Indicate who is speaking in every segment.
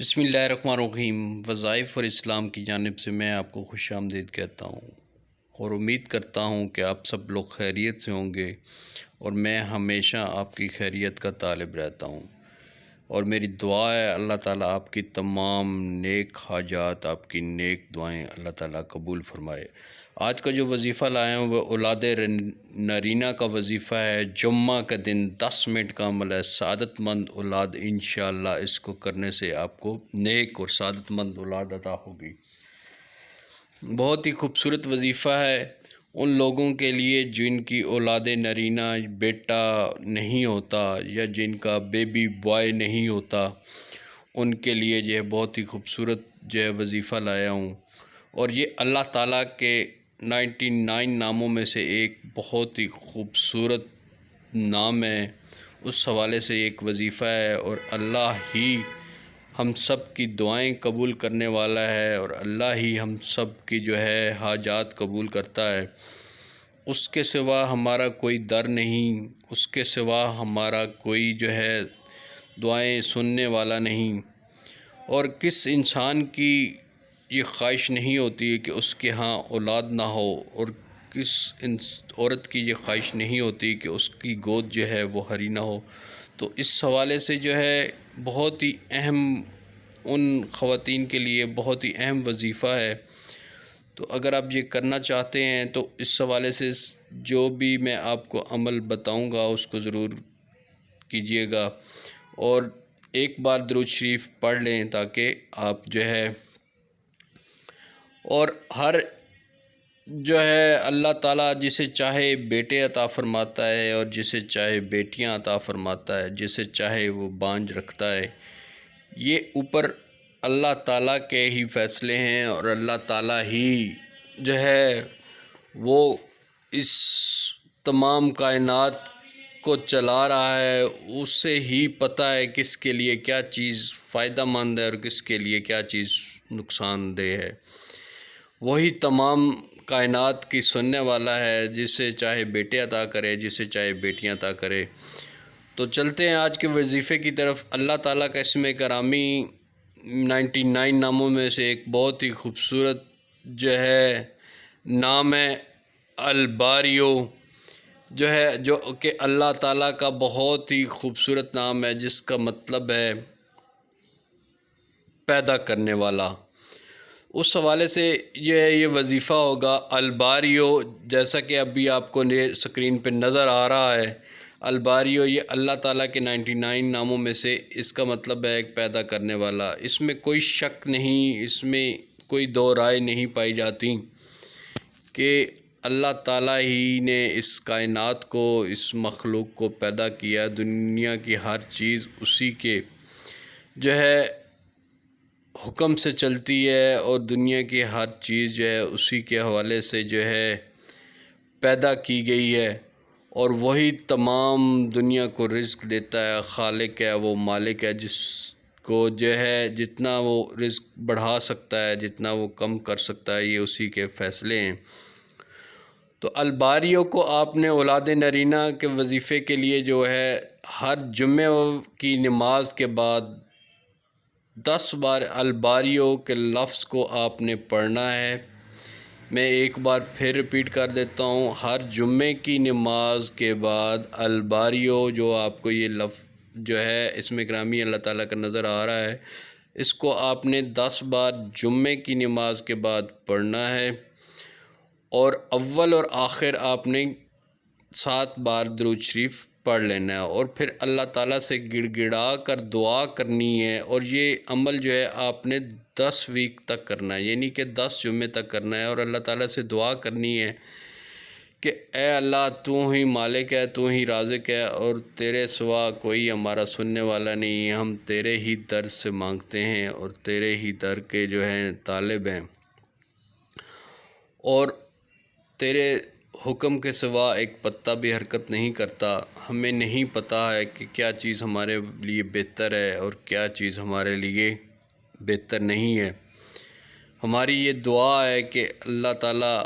Speaker 1: بسم اللہ الرحمن الرحیم۔ وظائف اور اسلام کی جانب سے میں آپ کو خوش آمدید کہتا ہوں اور امید کرتا ہوں کہ آپ سب لوگ خیریت سے ہوں گے اور میں ہمیشہ آپ کی خیریت کا طالب رہتا ہوں، اور میری دعا ہے اللہ تعالیٰ آپ کی تمام نیک حاجات، آپ کی نیک دعائیں اللہ تعالیٰ قبول فرمائے۔ آج کا جو وظیفہ لائے ہیں وہ اولاد نرینہ کا وظیفہ ہے۔ جمعہ کا دن 10 منٹ کا عمل ہے۔ سعادت مند اولاد انشاءاللہ اس کو کرنے سے آپ کو نیک اور سعادت مند اولاد عطا ہوگی۔ بہت ہی خوبصورت وظیفہ ہے ان لوگوں کے لیے جن کی اولاد نرینہ بیٹا نہیں ہوتا یا جن کا بیبی بوائے نہیں ہوتا، ان کے لیے جو ہے بہت ہی خوبصورت جو ہے وظیفہ لایا ہوں، اور یہ اللہ تعالیٰ کے 99 ناموں میں سے ایک بہت ہی خوبصورت نام ہے۔ اس حوالے سے ایک وظیفہ ہے، اور اللہ ہی ہم سب کی دعائیں قبول کرنے والا ہے، اور اللہ ہی ہم سب کی جو ہے حاجات قبول کرتا ہے۔ اس کے سوا ہمارا کوئی در نہیں، اس کے سوا ہمارا کوئی جو ہے دعائیں سننے والا نہیں۔ اور کس انسان کی یہ خواہش نہیں ہوتی ہے کہ اس کے ہاں اولاد نہ ہو، اور کس عورت کی یہ خواہش نہیں ہوتی کہ اس کی گود جو ہے وہ ہری نہ ہو۔ تو اس حوالے سے جو ہے بہت ہی اہم، ان خواتین کے لیے بہت ہی اہم وظیفہ ہے۔ تو اگر آپ یہ کرنا چاہتے ہیں تو اس حوالے سے جو بھی میں آپ کو عمل بتاؤں گا اس کو ضرور کیجیے گا، اور ایک بار درود شریف پڑھ لیں تاکہ آپ جو ہے، اور ہر جو ہے اللہ تعالیٰ جسے چاہے بیٹے عطا فرماتا ہے اور جسے چاہے بیٹیاں عطا فرماتا ہے، جسے چاہے وہ بانجھ رکھتا ہے۔ یہ اوپر اللہ تعالیٰ کے ہی فیصلے ہیں، اور اللہ تعالیٰ ہی جو ہے وہ اس تمام کائنات کو چلا رہا ہے۔ اسے ہی پتہ ہے کس کے لیے کیا چیز فائدہ مند ہے اور کس کے لیے کیا چیز نقصان دہ ہے۔ وہی تمام کائنات کی سننے والا ہے، جسے چاہے بیٹے عطا کرے، جسے چاہے بیٹیاں عطا کرے۔ تو چلتے ہیں آج کے وظیفے کی طرف۔ اللہ تعالیٰ کا اسم گرامی 99 ناموں میں سے ایک بہت ہی خوبصورت جو ہے نام ہے الباریو، جو کہ اللہ تعالیٰ کا بہت ہی خوبصورت نام ہے، جس کا مطلب ہے پیدا کرنے والا۔ اس حوالے سے یہ وظیفہ ہوگا الباریو، جیسا کہ ابھی آپ کو سکرین پہ نظر آ رہا ہے۔ الباریو یہ اللہ تعالیٰ کے 99 ناموں میں سے اس کا مطلب ہے ایک پیدا کرنے والا۔ اس میں کوئی شک نہیں، اس میں کوئی دو رائے نہیں پائی جاتی کہ اللہ تعالیٰ ہی نے اس کائنات کو، اس مخلوق کو پیدا کیا۔ دنیا کی ہر چیز اسی کے جو ہے حکم سے چلتی ہے، اور دنیا کی ہر چیز جو ہے اسی کے حوالے سے جو ہے پیدا کی گئی ہے، اور وہی تمام دنیا کو رزق دیتا ہے۔ خالق ہے، وہ مالک ہے، جس کو جو ہے جتنا وہ رزق بڑھا سکتا ہے، جتنا وہ کم کر سکتا ہے، یہ اسی کے فیصلے ہیں۔ تو الباریوں کو آپ نے اولاد نرینہ کے وظیفے کے لیے جو ہے ہر جمعہ کی نماز کے بعد 10 بار الباریو کے لفظ کو آپ نے پڑھنا ہے۔ میں ایک بار پھر ریپیٹ کر دیتا ہوں، ہر جمعے کی نماز کے بعد الباریو، جو آپ کو یہ لفظ جو ہے اسم گرامی اللہ تعالیٰ کا نظر آ رہا ہے، اس کو آپ نے 10 بار جمعے کی نماز کے بعد پڑھنا ہے، اور اول اور آخر آپ نے 7 بار درود شریف پڑھ لینا ہے، اور پھر اللہ تعالیٰ سے گڑ گڑا کر دعا کرنی ہے۔ اور یہ عمل جو ہے آپ نے 10 ویک تک کرنا ہے، یعنی کہ 10 جمعے تک کرنا ہے، اور اللہ تعالیٰ سے دعا کرنی ہے کہ اے اللہ، تو ہی مالک ہے، تو ہی رازق ہے، اور تیرے سوا کوئی ہمارا سننے والا نہیں ہے۔ ہم تیرے ہی در سے مانگتے ہیں اور تیرے ہی در کے جو ہیں طالب ہیں، اور تیرے حکم کے سوا ایک پتا بھی حرکت نہیں کرتا۔ ہمیں نہیں پتہ ہے کہ کیا چیز ہمارے لیے بہتر ہے اور کیا چیز ہمارے لیے بہتر نہیں ہے۔ ہماری یہ دعا ہے کہ اللہ تعالیٰ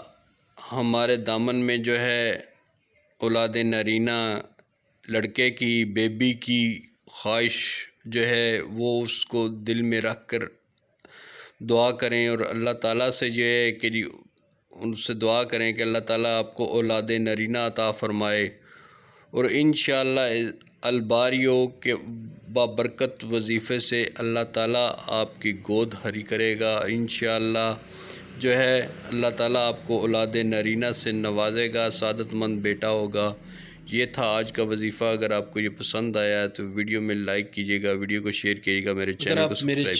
Speaker 1: ہمارے دامن میں جو ہے اولاد نرینہ، لڑکے کی، بیبی کی خواہش جو ہے وہ اس کو دل میں رکھ کر دعا کریں، اور اللہ تعالیٰ سے جو ہے کہ ان سے دعا کریں کہ اللہ تعالیٰ آپ کو اولاد نرینہ عطا فرمائے، اور انشاءاللہ الباریوں کے بابرکت وظیفے سے اللہ تعالیٰ آپ کی گود ہری کرے گا۔ انشاءاللہ جو ہے اللہ تعالیٰ آپ کو اولاد نرینہ سے نوازے گا، سعادت مند بیٹا ہوگا۔ یہ تھا آج کا وظیفہ۔ اگر آپ کو یہ پسند آیا ہے تو ویڈیو میں لائک کیجیے گا، ویڈیو کو شیئر کیجیے گا، میرے چینل کو سبسکرائب